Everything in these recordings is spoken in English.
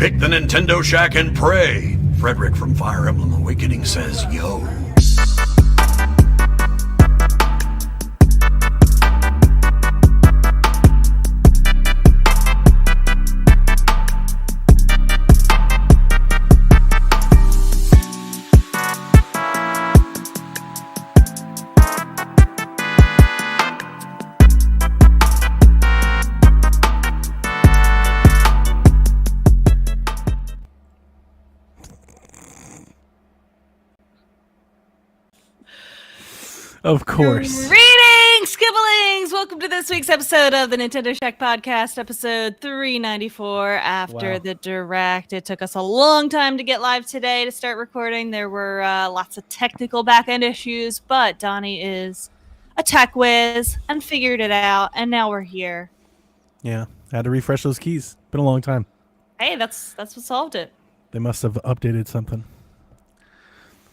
Pick the Nintendo Shack and pray. Frederick from Fire Emblem Awakening says, yo. Of course. Greetings, Skibblings! Welcome to this week's episode of the Nintendo Shack Podcast, episode 394. After the Direct, it took us a long time to get live today to start recording. There were lots of technical back-end issues, but Donnie is a tech whiz and figured it out, and now we're here. Yeah, I had to refresh those keys. Been a long time. Hey, that's what solved it. They must have updated something.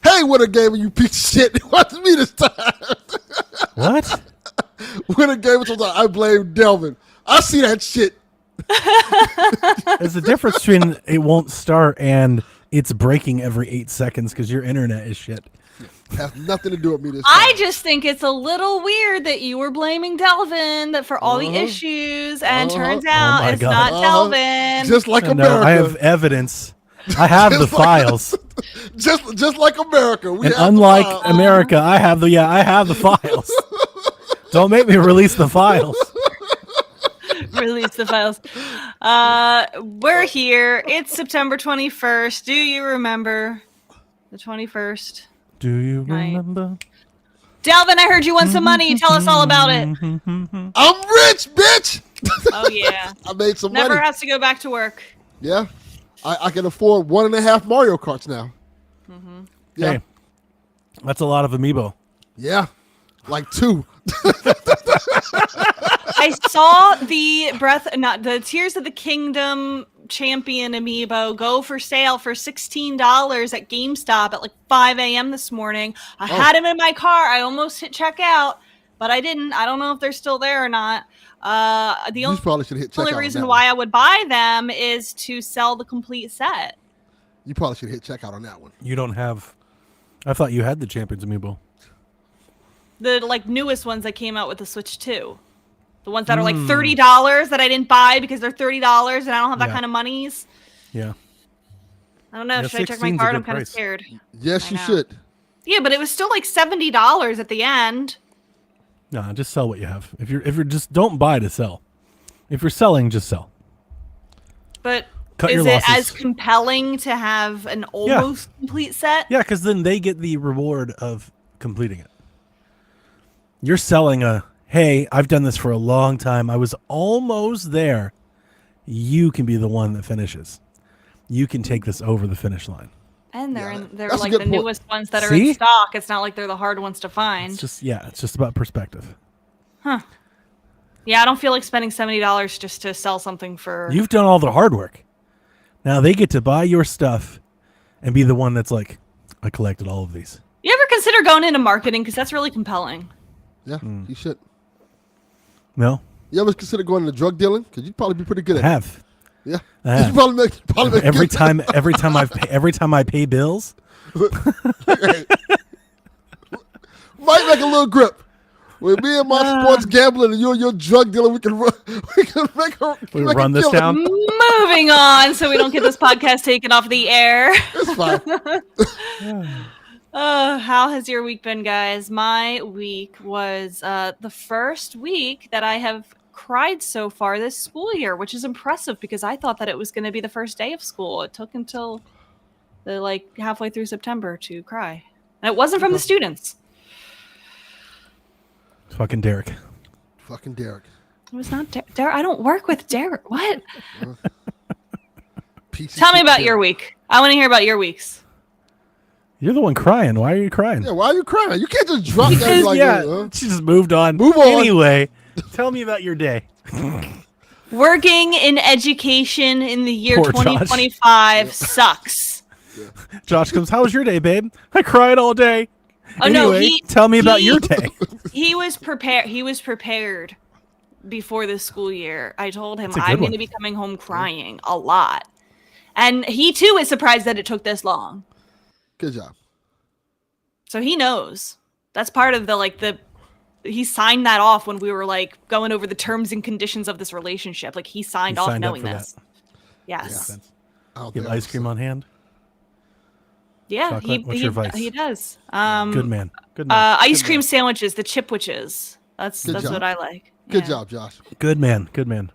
Hey, what a game you piece of shit. It wasn't me this time. What? When a game was I blame Delvin. I see that shit. There's a difference between it won't start and it's breaking every 8 seconds because your internet is shit. Has nothing to do with me this time. I just think it's a little weird that you were blaming Delvin for all the issues, and turns out my it's God. not Delvin. Just like America. No, I have evidence. I have the files. Just like America. We And have unlike the files. America, I have the files. Don't make me release the files. Release the files. We're here. It's September 21st. Do you remember the 21st? Do you Right. remember? Delvin, I heard you won some money. Tell us all about it. I'm rich, bitch. Oh, yeah. I made some Never money. has to go back to work. Yeah. I can afford 1.5 Mario Karts now. Mm-hmm. Yeah. Hey, that's a lot of amiibo. Yeah. Like 2. I saw the Tears of the Kingdom Champion amiibo go for sale for $16 at GameStop at like 5 a.m. this morning. I had him in my car. I almost hit checkout, but I didn't. I don't know if they're still there or not. The You probably should hit checkout. only on reason that why one. I would buy them is to sell the complete set. You probably should hit checkout on that one. You don't have. I thought you had the Champions amiibo. The newest ones that came out with the Switch 2. The ones that are like $30 that I didn't buy because they're $30 and I don't have that kind of monies. Yeah. I don't know. Yeah, Should I check my 16's a card? good I'm kind of price. scared. Yes, I you know. should. Yeah, but it was still like $70 at the end. Nah, just sell what you have. If you're just don't buy to sell. If you're selling, just sell. But Cut is your it losses. as compelling to have an almost complete set? Yeah, because then they get the reward of completing it. You're selling hey, I've done this for a long time. I was almost there. You can be the one that finishes. You can take this over the finish line. And they're that's a like good the point. newest ones that are See? in stock. It's not like they're the hard ones to find. It's just about perspective. Yeah, I don't feel like spending $70 just to sell something for. You've done all the hard work. Now they get to buy your stuff and be the one that's like, I collected all of these. You ever consider going into marketing? Because that's really compelling. Yeah, you should. No, You ever consider going into drug dealing? Because you'd probably be pretty good I at it. have. Yeah. I have. You probably make Every good- time I pay bills, might make a little grip. With me and my sports gambling and you and your drug dealer, we can run this kill it. down. Moving on, so we don't get this podcast taken off the air. It's fine. How has your week been, guys? My week was the first week that I have cried so far this school year, which is impressive because I thought that it was going to be the first day of school. It took until the halfway through September to cry, and it wasn't from the students. fucking Derek. Fucking Derek. It was not Derek. I don't work with Derek. What? Piece of Tell me shit about Derek. your week. I want to hear about your weeks. You're the one crying. Why are you crying? Yeah, why are you crying? You can't just drop that like yeah, that. she just moved on. Move on. Anyway, tell me about your day. Working in education in the year Poor Josh. 2025 sucks. Josh comes, how was your day, babe? I cried all day. Oh, anyway, no, tell me about your day. He was prepared before the school year. I told him That's a good I'm going one. to be coming home crying a lot. And he too is surprised that it took this long. Good job. So he knows. That's part of he signed that off when we were like going over the terms and conditions of this relationship. Like he signed off knowing this. That. Yes. I don't You have think ice cream on hand. Yeah, Chocolate? What's your vice? he does. Good man. Good man. Ice cream sandwiches, the chipwiches. That's Good job. what I like. Good Yeah. job, Josh. Good man. Good man.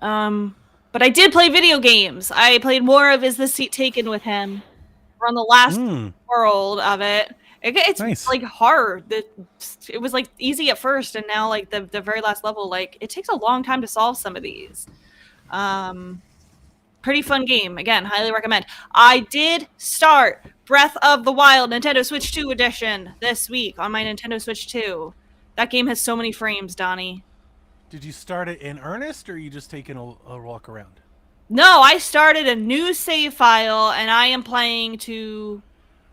But I did play video games. I played more of Is This Seat Taken with him. We're on the last world of it. It's Nice. like hard. It was like easy at first, and now like the very last level, like it takes a long time to solve some of these. Pretty fun game. Again, highly recommend. I did start Breath of the Wild Nintendo Switch 2 edition this week on my Nintendo Switch 2. That game has so many frames, Donnie. Did you start it in earnest, or are you just taking a walk around? No, I started a new save file, and I am planning to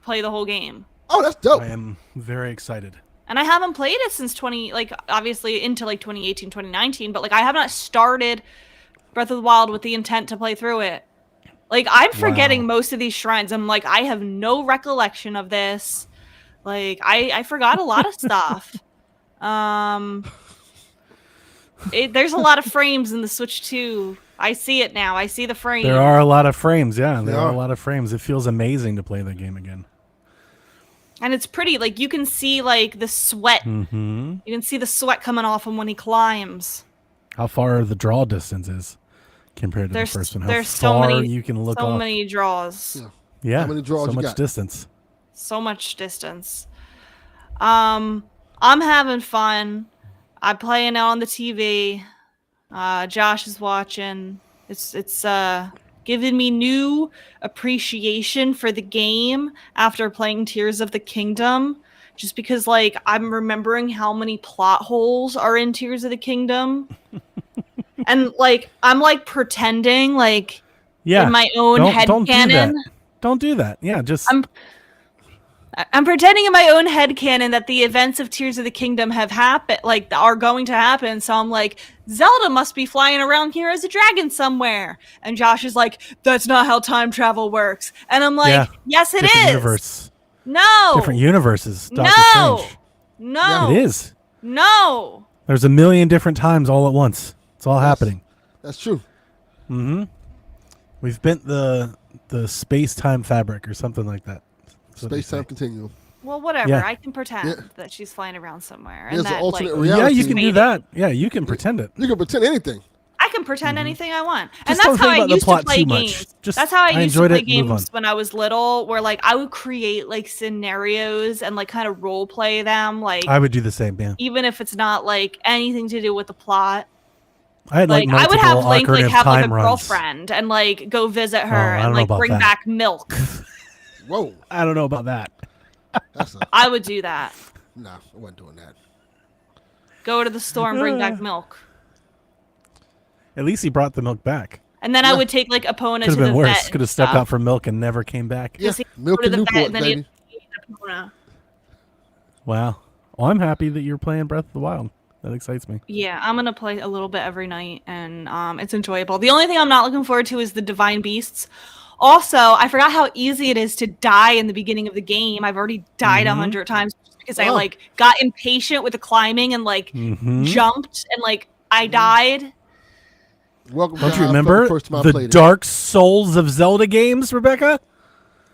play the whole game. Oh, that's dope. I am very excited. And I haven't played it since obviously into like 2018, 2019, but like I have not started Breath of the Wild with the intent to play through it. Like I'm forgetting most of these shrines. I'm like, I have no recollection of this. Like I forgot a lot of stuff. There's a lot of frames in the Switch 2. I see it now. I see the frame. There are a lot of frames. Yeah, there Yeah. are a lot of frames. It feels amazing to play the game again. And it's pretty. Like you can see like the sweat. Mm-hmm. You can see the sweat coming off him when he climbs. How far the draw distance is compared to the first one. How There's far so many, you can look so off. many draws. Yeah. Yeah, How many draws so you much got? distance. So much distance. I'm having fun. I'm playing it on the TV. Josh is watching. It's giving me new appreciation for the game after playing Tears of the Kingdom. Just because like I'm remembering how many plot holes are in Tears of the Kingdom. And like I'm like pretending like Yeah, in my own don't do headcanon. that. Don't do that. Yeah, just I'm pretending in my own headcanon that the events of Tears of the Kingdom have happened, like are going to happen. So I'm like, Zelda must be flying around here as a dragon somewhere. And Josh is like, that's not how time travel works. And I'm like, Yeah. yes, it is. different universe. No. Different universes. Doctor No. Strange. No. It is. No. There's a million different times all at once. It's all happening. That's true. Mm-hmm. We've bent the space-time fabric or something like that. That's what they Space time say. continuum. Well, whatever. Yeah. I can pretend Yeah. that she's flying around somewhere. There's and an that, alternate like, reality. Yeah, you can do Maybe. that. Yeah, you can pretend it. You can pretend anything. I can pretend anything I want. And Just don't that's how think I about the used to plot play too much. games. Just- That's how I I used to enjoyed play it, move games on. when I was little, where like I would create like scenarios and like kind of role play them, like I would do the same, man. even if it's not like anything to do with the plot. I had Like I would multiple have Link Ocarina like of have like a Time runs. girlfriend and like go visit her I don't and know like about bring that. back milk. Whoa. I don't know about that. That's a, I would do that. nah, I wasn't doing that. Go to the store and bring back milk. At least he brought the milk back. And then I would take like Epona Could to have been the vet. worse. Could have stepped out for milk and never came back. Yeah, Just go milk to and the vet Newport, and then baby. he'd eat Epona. Wow. Well, I'm happy that you're playing Breath of the Wild. That excites me. Yeah, I'm gonna play a little bit every night, and it's enjoyable. The only thing I'm not looking forward to is the Divine Beasts. Also, I forgot how easy it is to die in the beginning of the game. I've already died 100 times because I Oh. like got impatient with the climbing and like Mhm. jumped and like I died. Welcome. Don't to you how I felt remember the first time I the played it. Dark Souls of Zelda games, Rebecca?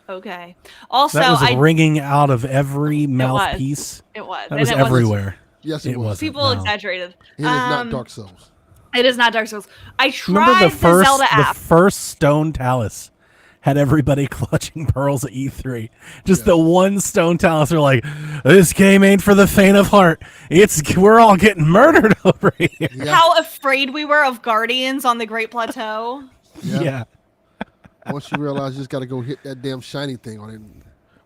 Okay. Also, That was I ringing out of every was. mouthpiece. it was That and was it wasn't- everywhere. Yes, it, It was. wasn't. People No. exaggerated. It is not Dark Souls. It is not Dark Souls. I Remember tried the first Zelda app. first Stone Talus had everybody clutching pearls at E3. Just the one Stone Talus are like, this game ain't for the faint of heart. We're all getting murdered over here. Yeah. How afraid we were of Guardians on the Great Plateau. Yeah. Once you realize you just got to go hit that damn shiny thing on it.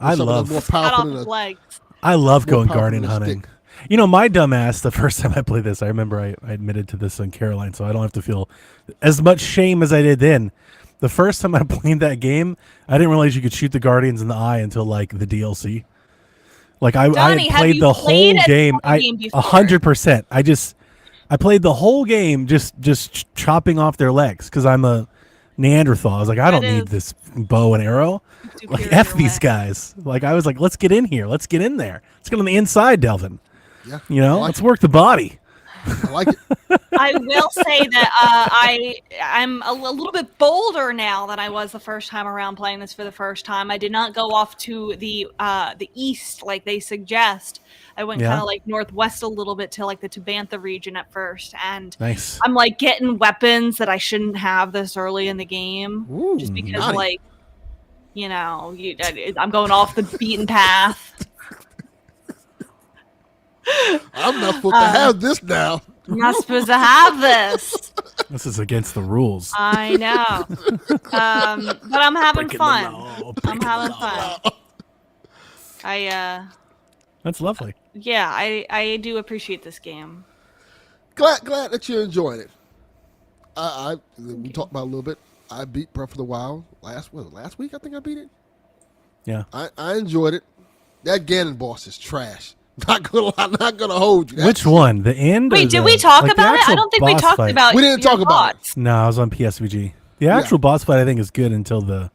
I Something love- that's more Cut powerful off than his a legs. I love More going powerful guardian than a hunting. stick. You know, my dumb ass, the first time I played this, I remember I admitted to this on Caroline, so I don't have to feel as much shame as I did then. The first time I played that game, I didn't realize you could shoot the guardians in the eye until like the DLC. Like I Donnie, had have played you the played whole a game. Zelda game before? 100%. I played the whole game just chopping off their legs because I'm a Neanderthal. I was like, I don't It need is. this bow and arrow. Like, Superior F these way. guys. Like, I was like, let's get in here. Let's get in there. Let's get on the inside, Delvin. Yeah. You know, I like let's it. work the body. I like it. I will say that I'm a little bit bolder now than I was the first time around playing this for the first time. I did not go off to the east like they suggest. I went Yeah. kind of like northwest a little bit to like the Tabantha region at first, and Nice. I'm like getting weapons that I shouldn't have this early in the game, Ooh, just because naughty. like, I'm going off the beaten path. I'm not supposed to have this now. I'm not supposed to have this. This is against the rules. I know. But I'm having Breaking the fun. law, I'm breaking the having law. fun. That's lovely. I do appreciate this game. Glad that you're enjoying it. We talked about it a little bit. I beat Breath of the Wild last week. I think I beat it. Yeah. I enjoyed it. That Ganon boss is trash. Not gonna hold you. Which one? The end? or Wait, did the- we talk like, the about it? I actual don't think we boss talked fight? about. We didn't your talk about it. thoughts. No, I was on PSVG. The actual boss fight, I think, is good until the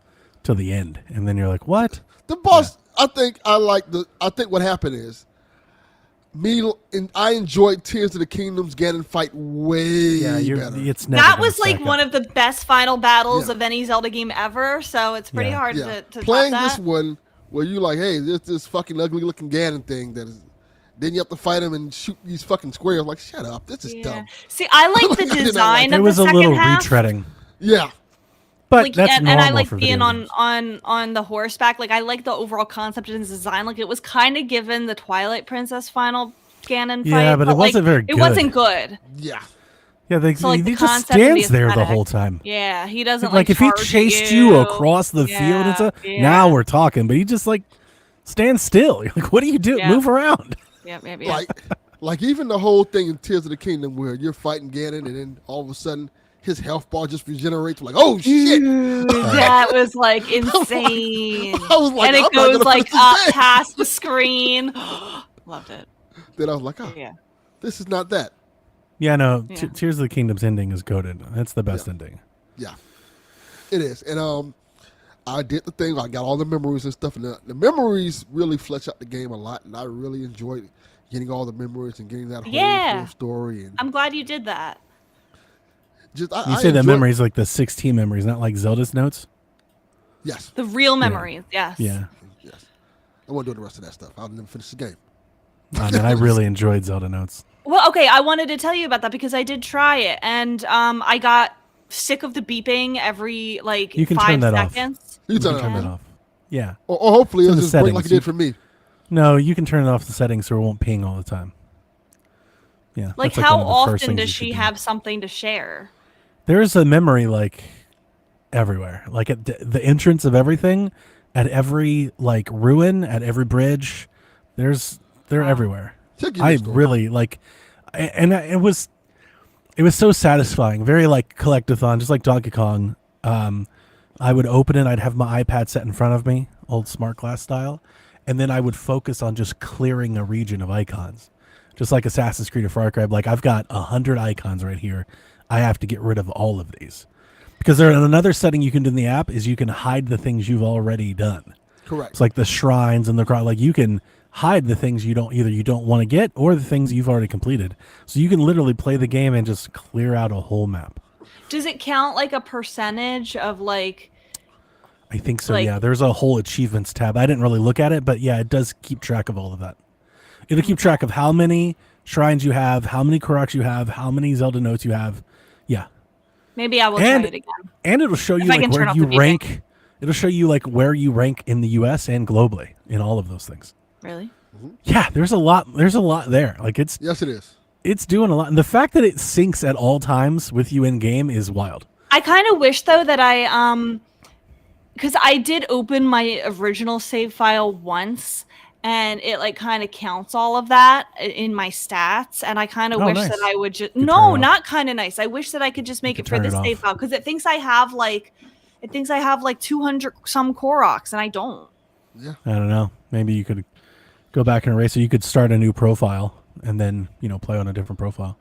end, and then you're like, what? The boss. I think what happened is I enjoyed Tears of the Kingdom's Ganon fight way better. It's never That gonna was like stack one up. of the best final battles Yeah. of any Zelda game ever. So it's pretty Yeah. hard Yeah. to Playing top this that. one where you like, hey, there's this fucking ugly looking Ganon thing that is. Then you have to fight him and shoot these fucking squares. Like, shut up, this is Yeah. dumb. See, I like I the did not like design There of was the a second little half. retreading, Yeah, but Like, that's and normal I like for being video games. on the horseback. Like I like the overall concept and design. Like it was kind of given the Twilight Princess final Ganon fight. Yeah, but it like, wasn't very It good. wasn't good. yeah. Yeah, So, like, he the just concept and the stands there the aesthetic. whole time. Yeah, he doesn't Like if he charge chased you across the field and stuff, Yeah. now we're talking. But he just like stands still. You're like, what do you do? Yeah. Move around. Yeah. Like even the whole thing in Tears of the Kingdom where you're fighting Ganon and then all of a sudden his health bar just regenerates. Like, oh shit! Dude, that was like insane. I was like, and I'm it not goes gonna like finish this up game. past the screen. Loved it. Then I was like, oh, Yeah. this is not that. Yeah, no. Yeah. Tears of the Kingdom's ending is goated. That's the best ending. Yeah, it is. And I did the thing. I got all the memories and stuff, and the memories really flesh out the game a lot. And I really enjoyed getting all the memories and getting that whole Yeah. full story. And I'm glad you did that. just You say the enjoyed- memories like the 16 memories, not like Zelda's notes. Yes, The real memories, yes. Yeah. yes. I won't do the rest of that stuff. I'll never finish the game. I mean, I really enjoyed Zelda notes. Well, okay, I wanted to tell you about that because I did try it, and I got sick of the beeping every like You can 5 turn that off. seconds. You You turn can it turn off. that off. Yeah. Or hopefully It's it'll in the just break like it settings. did for me. No, you can turn it off the settings so it won't ping all the time. Yeah. Like, that's, how one of the first often things does you she should do. have something to share? There's a memory like everywhere, like at the entrance of everything, at every like ruin, at every bridge. They're everywhere. She'll give you I a story. really like, and it was so satisfying. Very like collectathon, just like Donkey Kong. I would open it. I'd have my iPad set in front of me, old smart glass style, and then I would focus on just clearing a region of icons, just like Assassin's Creed or Far Cry. Like I've got 100 icons right here. I have to get rid of all of these because there's another setting you can do in the app is you can hide the things you've already done. Correct. It's like the shrines and the like you can hide the things you don't want to get or the things you've already completed. So you can literally play the game and just clear out a whole map. Does it count like a percentage of like? I think so. Like- Yeah, there's a whole achievements tab. I didn't really look at it, but yeah, it does keep track of all of that. It'll keep track of how many shrines you have, how many Koroks you have, how many Zelda notes you have. Yeah, Maybe I will And- try it again. and it'll show you If I like can turn where off you the beeping. rank. It'll show you like where you rank in the U.S. and globally in all of those things. Really? Yeah, there's a lot. There's a lot there. Like it's Yes, it is. doing a lot, and the fact that it syncs at all times with you in game is wild. I kind of wish though that I because I did open my original save file once and it like kind of counts all of that in my stats, and I kind of Oh, wish nice. that I would just Could turn it no, off. not kind of nice. I wish that I could just make could it for turn this it save off. file because it thinks I have like 200 some Koroks and I don't. I don't know. Maybe you could go back and erase it. You could start a new profile and then play on a different profile,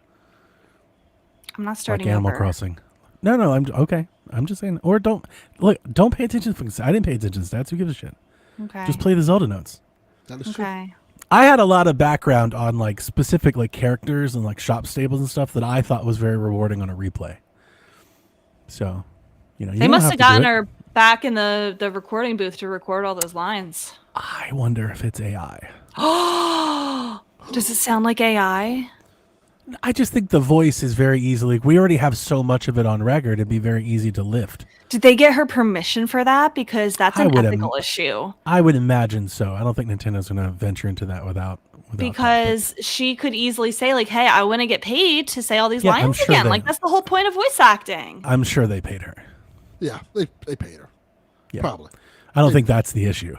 I'm not like starting Animal over. Crossing. No, I'm okay. I'm just saying, or don't pay attention to things. I didn't pay attention to stats. Who gives a shit? Okay. Just play the Zelda notes. That is true. Okay. I had a lot of background on like specific like characters and like shop stables and stuff that I thought was very rewarding on a replay. So, you They don't must have have to do gotten it. her back in the recording booth to record all those lines. I wonder if it's AI. Does it sound like AI? I just think the voice is very easily. We already have so much of it on record; it'd be very easy to lift. Did they get her permission for that? Because that's I an would ethical issue. I would imagine so. I don't think Nintendo's going to venture into that without that, Because she could easily say, like, hey, I want to get paid to say all these Yeah, I'm lines sure again. they- Like, that's the whole point of voice acting. I'm sure they paid her. Yeah, they paid her. Yeah. Probably. I don't think that's the issue.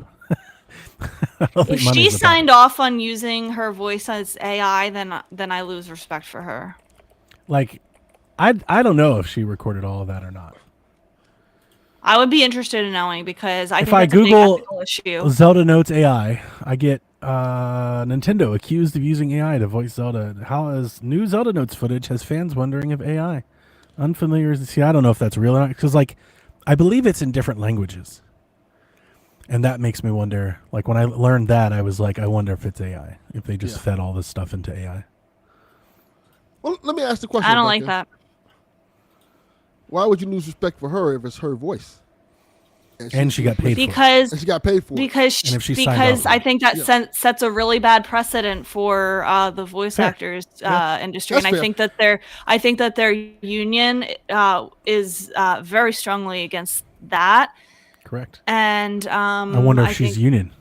I don't If think money's she the problem. signed off on using her voice as AI, then I lose respect for her. Like, I don't know if she recorded all of that or not. I would be interested in knowing because I If think I that's a big Google ethical issue. Zelda Notes AI, I get Nintendo accused of using AI to voice Zelda. How is new Zelda Notes footage has fans wondering if AI unfamiliar? See, I don't know if that's real or not because, like, I believe it's in different languages, and that makes me wonder. Like when I learned that, I was like, I wonder if it's AI. If they just Yeah. fed all this stuff into AI. Well, let me ask the question. I don't like Rebecca. that. Why would you lose respect for her if it's her voice? And she got paid for it. Because And she got paid for it. because And if she signed because off on I it. think that Yeah. sets a really bad precedent for the voice Fair. actors Yeah. industry, That's and fair. I think that their union is very strongly against that. Correct. And I wonder if she's think, union.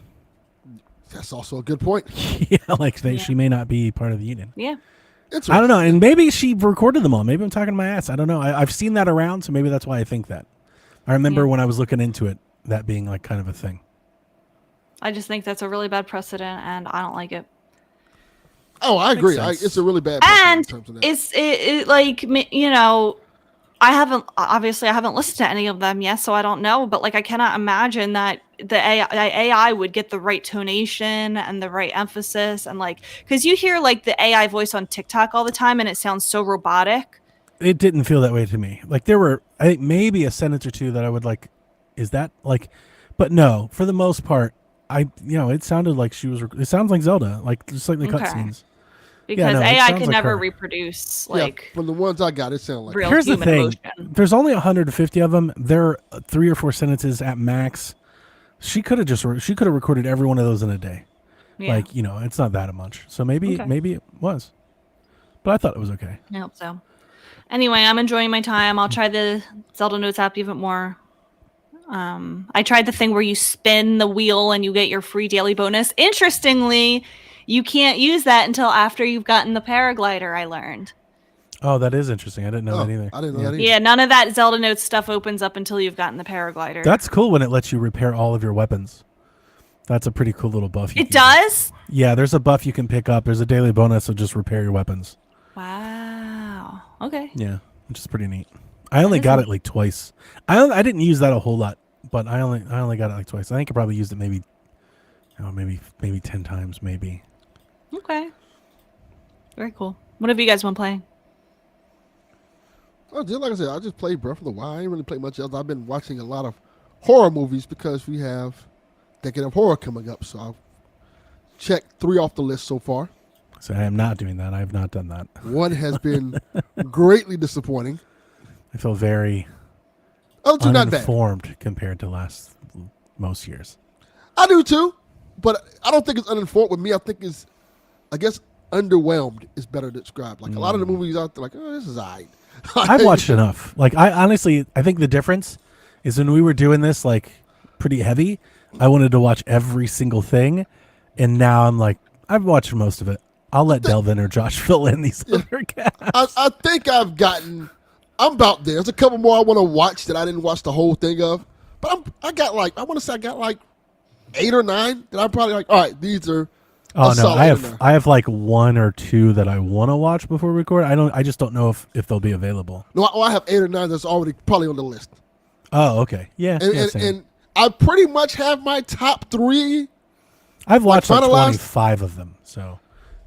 That's also a good point. Yeah, like Yeah. she may not be part of the union. yeah. I don't know, and maybe she recorded them all. Maybe I'm talking my ass. I don't know. I've seen that around, so maybe that's why I think that. I remember Yeah. when I was looking into it, that being like kind of a thing. I just think that's a really bad precedent, and I don't like it. Oh, I agree. sense. It's a really bad precedent And in terms of that. it like you know, I haven't listened to any of them yet, so I don't know. But like, I cannot imagine that the AI would get the right tonation and the right emphasis, and like, because you hear like the AI voice on TikTok all the time, and it sounds so robotic. It didn't feel that way to me. Like there were, I think maybe a sentence or two that I would like. Is that like? But no, for the most part, it sounded like she was. It sounds like Zelda, like just like the Okay. cutscenes. Because no, it AI sounds could like never her. reproduce Yeah, like from the ones I got, it sounded like real Here's the human thing: emotion. there's only 150 of them. There are 3 or 4 sentences at max. She could have recorded every one of those in a day. Yeah, Like it's not that much. So maybe Okay. it was, but I thought it was okay. I hope so. Anyway, I'm enjoying my time. I'll try the Zelda Notes app even more. I tried the thing where you spin the wheel and you get your free daily bonus. Interestingly, you can't use that until after you've gotten the paraglider, I learned. Oh, that is interesting. I didn't know that either. I didn't know Yeah. that either. Yeah, none of that Zelda Notes stuff opens up until you've gotten the paraglider. That's cool when it lets you repair all of your weapons. That's a pretty cool little buff. You it can get. does? Yeah, there's a buff you can pick up. There's a daily bonus, so just repair your weapons. Wow. Okay. Yeah, which is pretty neat. I only got it like twice. I didn't use that a whole lot, but I only got it like twice. I think I probably used it maybe 10 times, maybe. Okay. Very cool. What have you guys been playing? Oh, just like I said, I just played Breath of the Wild. I ain't really played much else. I've been watching a lot of horror movies because we have Decade of Horror coming up. So I've checked 3 off the list so far. So I am not doing that. I have not done that. One has been greatly disappointing. I feel very Other two not bad. uninformed compared to most years. I do too, but I don't think it's uninformed with me. I think it's, I guess, underwhelmed is better described. Like a lot of the movies out there, like, oh, this is alright. I've watched enough. Like I think the difference is when we were doing this like pretty heavy, I wanted to watch every single thing, and now I'm like, I've watched most of it. I'll let Delvin or Josh fill in these other gaps. I think I'm about there. There's a couple more I want to watch that I didn't watch the whole thing of, but I got like 8 or 9 that I'm probably like, all right, these are. Oh a no, solid in there. I have like 1 or 2 that I want to watch before we record. I just don't know if they'll be available. No, I have 8 or 9 that's already probably on the list, Oh, okay. Yeah. and same. and I pretty much have my top 3. I've watched like finalized- 25 of them. So,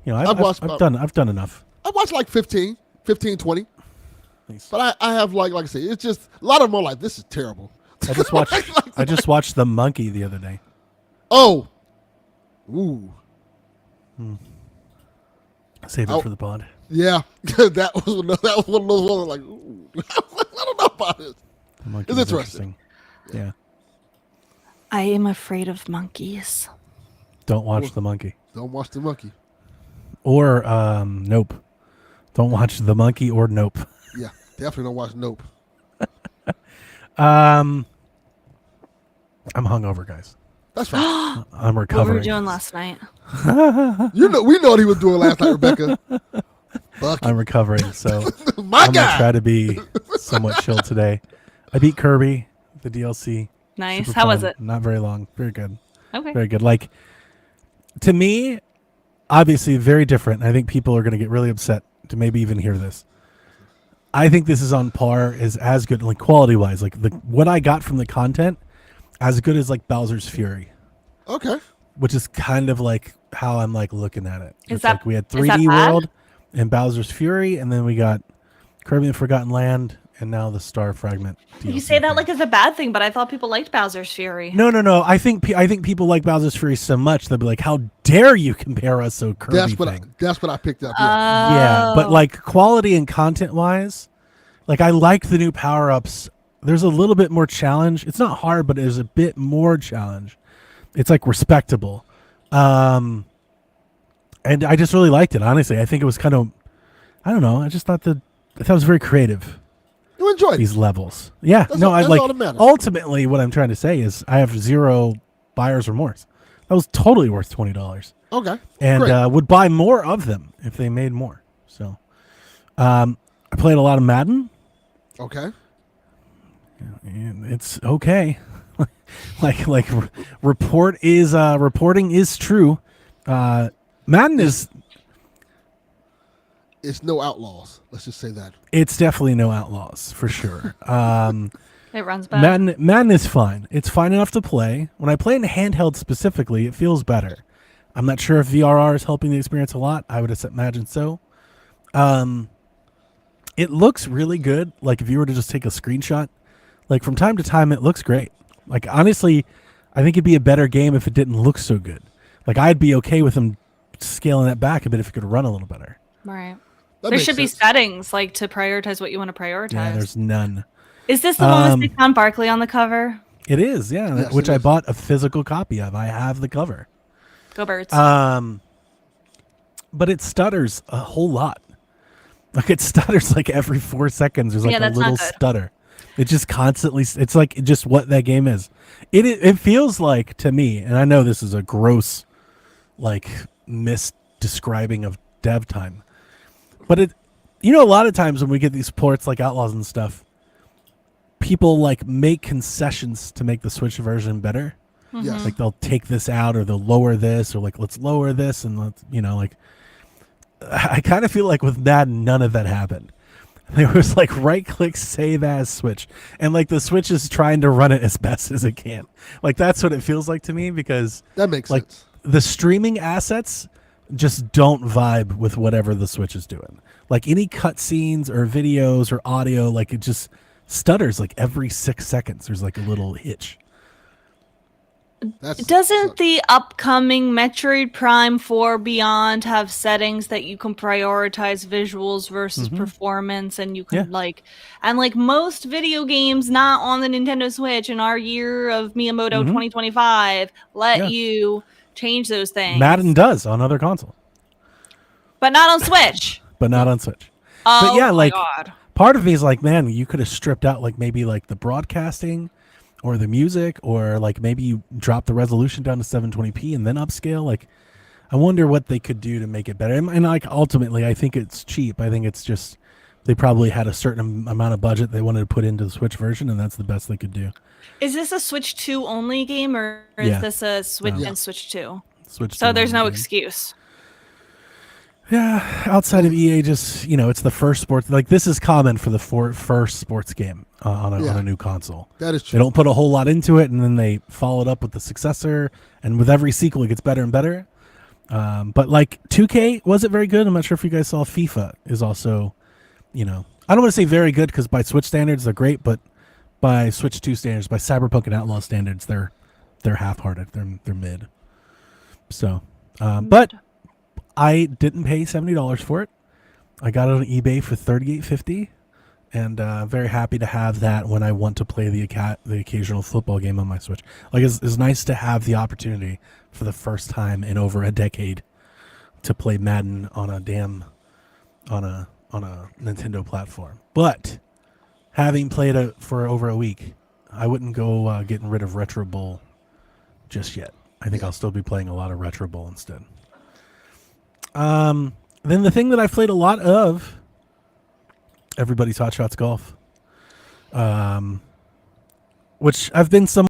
I've watched I've done enough. I watched like 15, 20. Nice. But I have like I say, it's just a lot of them are like, this is terrible. I just watched The Monkey the other day. Oh, ooh, Save it for the pod. yeah, that was one of those ones like, ooh. I don't know about this. The Monkey It's was interesting. Yeah. I am afraid of monkeys. Don't watch The Monkey. Don't watch the monkey. Or Nope. Don't watch The Monkey or Nope. Yeah, definitely don't watch Nope. I'm hungover, guys. That's fine. I'm What were recovering. you doing last night? We know what he was doing last night, Rebecca. Fuck I'm recovering, so my I'm gonna guy. try to be somewhat chill today. I beat Kirby, the DLC. Nice. Super How was fun. it? Not very long. Very good. Okay. Very good. Like, to me, obviously very different. I think people are going to get really upset to maybe even hear this. I think this is on par, is as good, like quality wise, like what I got from the content, as good as like Bowser's Fury, Okay. which is kind of like how I'm like looking at it. Is It's that- like we had is that 3D bad? World and Bowser's Fury, and then we got Kirby and the Forgotten Land, and now the Star Fragment. You DLC say that thing. like it's a bad thing, but I thought people liked Bowser's Fury. No. I think people like Bowser's Fury so much they'll be like, "How dare you compare us to Kirby?" That's what I picked up. Yeah. Yeah, but Oh. like quality and content wise, like I like the new power ups. There's a little bit more challenge. It's not hard, but there's a bit more challenge. It's like respectable, and I just really liked it. Honestly, I think it was kind of, I don't know. I thought it was very creative. You enjoyed it. These levels. Yeah, That's no, all- I that's like all that matters. ultimately what I'm trying to say is I have zero buyer's remorse. That was totally worth $20, Okay. and Great. would buy more of them if they made more. So, I played a lot of Madden. Okay. And it's okay. Reporting is true. Madden is. It's no outlaws. Let's just say that. It's definitely no outlaws for sure. It runs bad. Madden is fine. It's fine enough to play. When I play in handheld specifically, it feels better. I'm not sure if VRR is helping the experience a lot. I would imagine so. It looks really good. Like if you were to just take a screenshot, like from time to time, it looks great. Like honestly, I think it'd be a better game if it didn't look so good. Like I'd be okay with them scaling that back a bit if it could run a little better. Right. That There makes should be sense. settings like to prioritize what you want to prioritize. Yeah, there's none. Is this the one with Saquon Barkley on the cover? It is, yeah, Yes, which it I is. bought a physical copy of. I have the cover. Go Birds. But it stutters a whole lot. Like it stutters like every 4 seconds. There's like Yeah, a that's not little good. stutter. It just constantly. It's like just what that game is. It feels like to me, and I know this is a gross, like misdescribing of dev time, but a lot of times when we get these ports like Outlaws and stuff, people like make concessions to make the Switch version better. Yes. Like they'll take this out or they'll lower this or like let's lower this and let's like I kind of feel like with Madden none of that happened. There was like right click save as Switch and like the Switch is trying to run it as best as it can. Like that's what it feels like to me because That makes like sense. the streaming assets just don't vibe with whatever the Switch is doing. Like any cutscenes or videos or audio, like it just stutters like every 6 seconds. There's like a little hitch. Doesn't the upcoming Metroid Prime 4 Beyond have settings that you can prioritize visuals versus performance and you can Yeah. like most video games not on the Nintendo Switch in our year of Miyamoto 2025 let Yeah. you change those things. Madden does on other console, But not on Switch. but not on Switch. Oh yeah, my like- god. Part of me is like, man, you could have stripped out like maybe like the broadcasting or the music or like maybe you drop the resolution down to 720p and then upscale. Like I wonder what they could do to make it better. And like ultimately I think it's cheap. I think it's just they probably had a certain amount of budget they wanted to put into the Switch version and that's the best they could do. Is this a Switch 2 only game or is Yeah. this a Switch No. and Switch 2? Switch So to there's no one game. excuse. Yeah, outside of EA, just it's the first sports. Like this is common for the first sports game on a new console. That is They true. don't put a whole lot into it, and then they follow it up with the successor, and with every sequel, it gets better and better. But like 2K wasn't very good. I'm not sure if you guys saw FIFA is also, I don't want to say very good because by Switch standards they're great, but by Switch 2 standards, by Cyberpunk and Outlaw standards, they're half-hearted. They're mid. So, but I didn't pay $70 for it. I got it on eBay for $38.50, and very happy to have that when I want to play the occasional football game on my Switch. Like it's nice to have the opportunity for the first time in over a decade to play Madden on a Nintendo platform. But having played it for over a week, I wouldn't go getting rid of Retro Bowl just yet. I think I'll still be playing a lot of Retro Bowl instead. Then the thing that I've played a lot of, Everybody's Hot Shots Golf, which I've been